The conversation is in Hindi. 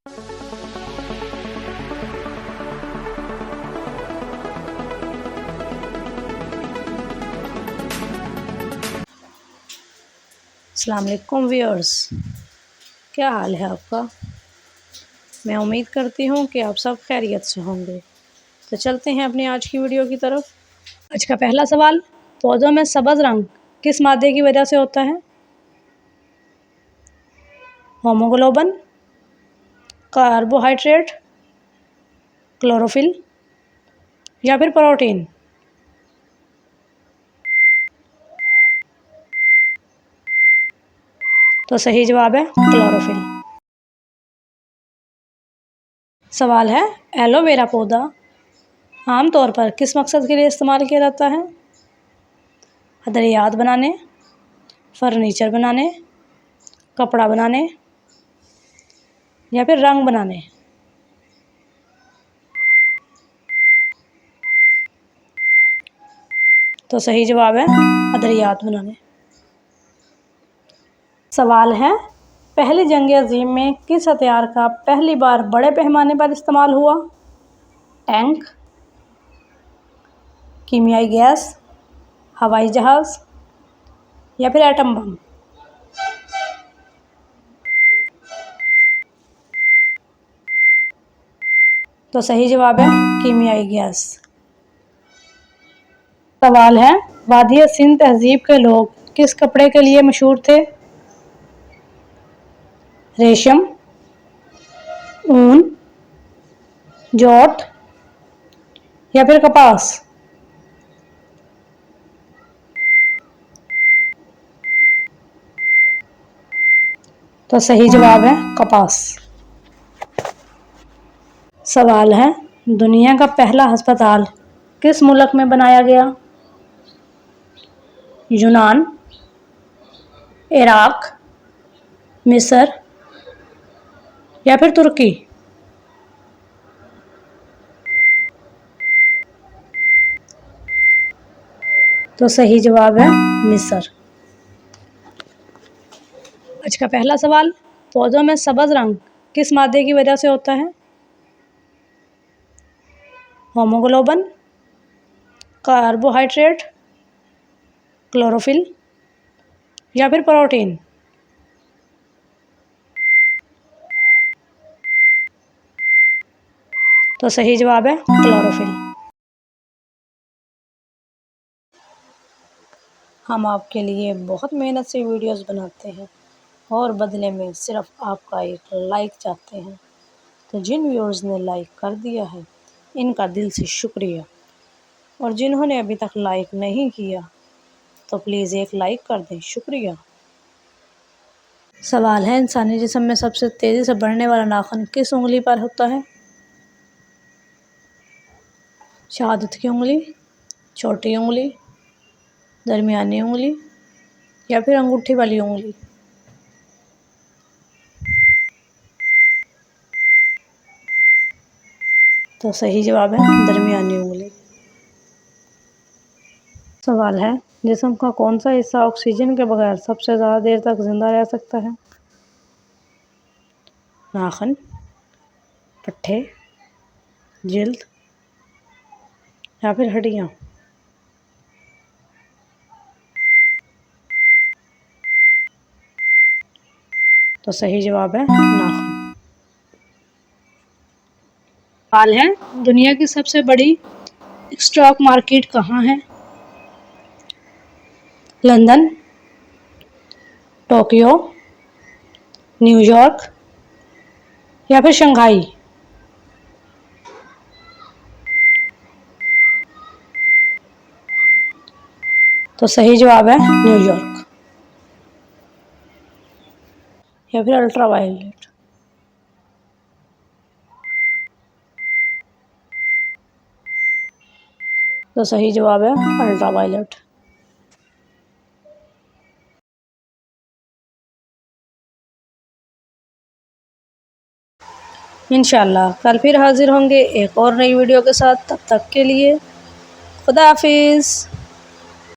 अस्सलाम वालेकुम व्यूअर्स, क्या हाल है आपका। मैं उम्मीद करती हूँ कि आप सब खैरियत से होंगे। तो चलते हैं अपनी आज की वीडियो की तरफ। आज का पहला सवाल, पौधों में सब्ज़ रंग किस मादे की वजह से होता है। होमोग्लोबिन, कार्बोहाइड्रेट, क्लोरोफिल या फिर प्रोटीन। तो सही जवाब है क्लोरोफिल। सवाल है, एलोवेरा पौधा आमतौर पर किस मकसद के लिए इस्तेमाल किया जाता है। अद्वियात बनाने, फर्नीचर बनाने, कपड़ा बनाने या फिर रंग बनाने। तो सही जवाब है अद्वियात बनाने। सवाल है, पहली जंग अज़ीम में किस हथियार का पहली बार बड़े पैमाने पर इस्तेमाल हुआ। टैंक, कीमियाई गैस, हवाई जहाज़ या फिर एटम बम। तो सही जवाब है कीमियाई गैस। सवाल है, वादी सिंध तहजीब के लोग किस कपड़े के लिए मशहूर थे। रेशम, ऊन, जॉट या फिर कपास। तो सही जवाब है कपास। सवाल है, दुनिया का पहला अस्पताल किस मुल्क में बनाया गया। यूनान, इराक, मिस्र या फिर तुर्की। तो सही जवाब है मिस्र। आज का पहला सवाल, पौधों में सब्ज़ रंग किस मादे की वजह से होता है। होमोग्लोबिन, कार्बोहाइड्रेट, क्लोरोफिल या फिर प्रोटीन। तो सही जवाब है क्लोरोफिल। हम आपके लिए बहुत मेहनत से वीडियोस बनाते हैं और बदले में सिर्फ आपका एक लाइक चाहते हैं। तो जिन व्यूअर्स ने लाइक कर दिया है, इनका दिल से शुक्रिया। और जिन्होंने अभी तक लाइक नहीं किया, तो प्लीज़ एक लाइक कर दें, शुक्रिया। सवाल है, इंसानी जिस्म में सबसे तेज़ी से बढ़ने वाला नाखून किस उंगली पर होता है। शहादत की उंगली, छोटी उंगली, दरमियानी उंगली या फिर अंगूठी वाली उंगली। तो सही जवाब है दरमियानी उंगली। सवाल है, जिस्म का कौन सा हिस्सा ऑक्सीजन के बगैर सबसे ज़्यादा देर तक जिंदा रह सकता है। नाखून, पट्टे, जिल्द या फिर हड्डियाँ। तो सही जवाब है नाखून। सवाल है, दुनिया की सबसे बड़ी स्टॉक मार्केट कहाँ है। लंदन, टोक्यो, न्यूयॉर्क या फिर शंघाई। तो सही जवाब है न्यूयॉर्क या फिर अल्ट्रा वायलेट। तो सही जवाब है अल्ट्रा वायलेट। इंशाल्लाह कल फिर हाजिर होंगे एक और नई वीडियो के साथ। तब तक के लिए खुदा हाफिज़।